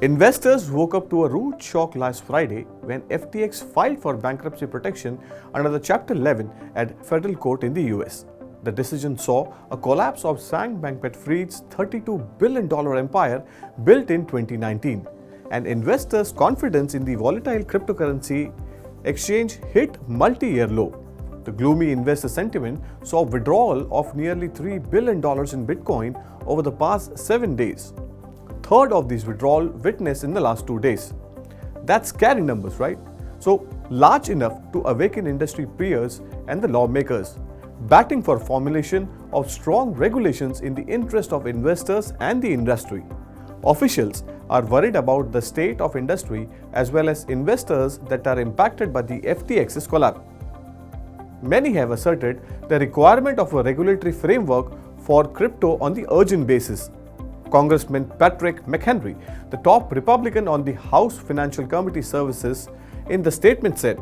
Investors woke up to a rude shock last Friday when FTX filed for bankruptcy protection under the Chapter 11 at federal court in the US. The decision saw a collapse of Sam Bankman-Fried's $32 billion empire built in 2019, and investors' confidence in the volatile cryptocurrency exchange hit multi-year low. The gloomy investor sentiment saw withdrawal of nearly $3 billion in Bitcoin over the past 7 days. Third of these withdrawal witnessed in the last 2 days. That's scary numbers, right? So large enough to awaken industry peers and the lawmakers, batting for formulation of strong regulations in the interest of investors and the industry. Officials are worried about the state of industry as well as investors that are impacted by the FTX's collapse. Many have asserted the requirement of a regulatory framework for crypto on the urgent basis. Congressman Patrick McHenry, the top Republican on the House Financial Committee Services, in the statement said,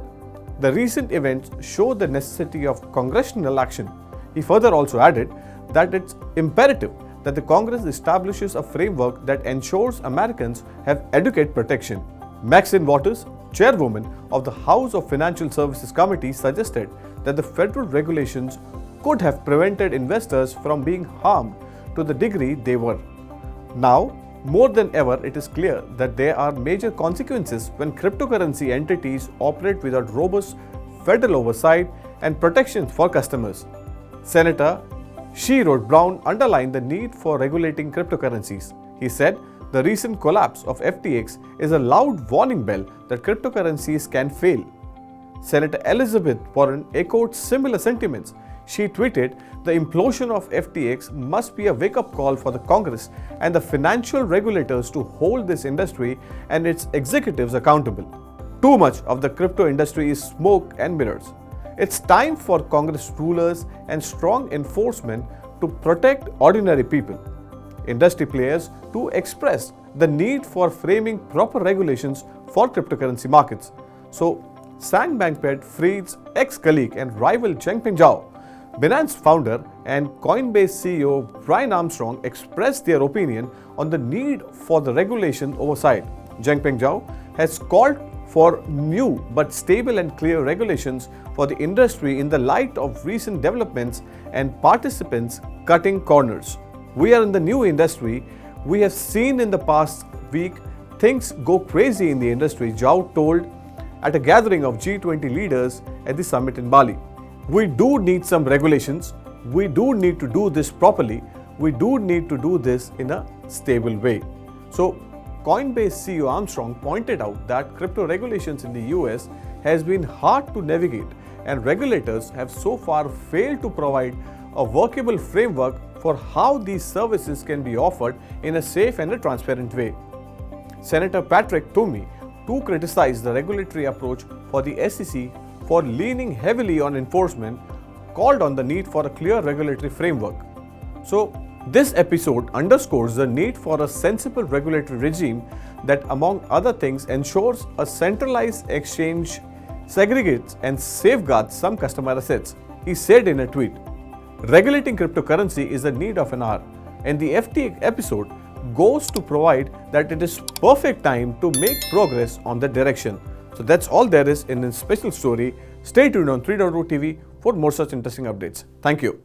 "The recent events show the necessity of congressional action." He further also added that it's imperative that the Congress establishes a framework that ensures Americans have adequate protection. Maxine Waters, chairwoman of the House of Financial Services Committee, suggested that the federal regulations could have prevented investors from being harmed to the degree they were. Now, more than ever, it is clear that there are major consequences when cryptocurrency entities operate without robust federal oversight and protections for customers. Senator Sherrod Brown underlined the need for regulating cryptocurrencies. He said, "The recent collapse of FTX is a loud warning bell that cryptocurrencies can fail." Senator Elizabeth Warren echoed similar sentiments. She tweeted, "The implosion of FTX must be a wake-up call for the Congress and the financial regulators to hold this industry and its executives accountable. Too much of the crypto industry is smoke and mirrors. It's time for Congress rulers and strong enforcement to protect ordinary people." Industry players too expressed the need for framing proper regulations for cryptocurrency markets. So, Sam Bankman-Fried's ex-colleague and rival Changpeng Zhao, Binance founder and Coinbase CEO Brian Armstrong, expressed their opinion on the need for the regulation oversight. Changpeng Zhao has called for new but stable and clear regulations for the industry in the light of recent developments and participants cutting corners. "We are in the new industry. We have seen in the past week things go crazy in the industry," Zhao told at a gathering of G20 leaders at the summit in Bali. "We do need some regulations. We do need to do this properly. We do need to do this in a stable way." So, Coinbase CEO Armstrong pointed out that crypto regulations in the US has been hard to navigate, and regulators have so far failed to provide a workable framework for how these services can be offered in a safe and a transparent way. Senator Patrick Toomey too criticized the regulatory approach for the SEC for leaning heavily on enforcement, called on the need for a clear regulatory framework. So, this episode underscores the need for a sensible regulatory regime that, among other things, ensures a centralized exchange, segregates and safeguards some customer assets. He said in a tweet, "Regulating cryptocurrency is the need of an hour," and the FTX episode goes to provide that it is perfect time to make progress on that direction. So that's all there is in this special story. Stay tuned on 3.0 TV for more such interesting updates. Thank you.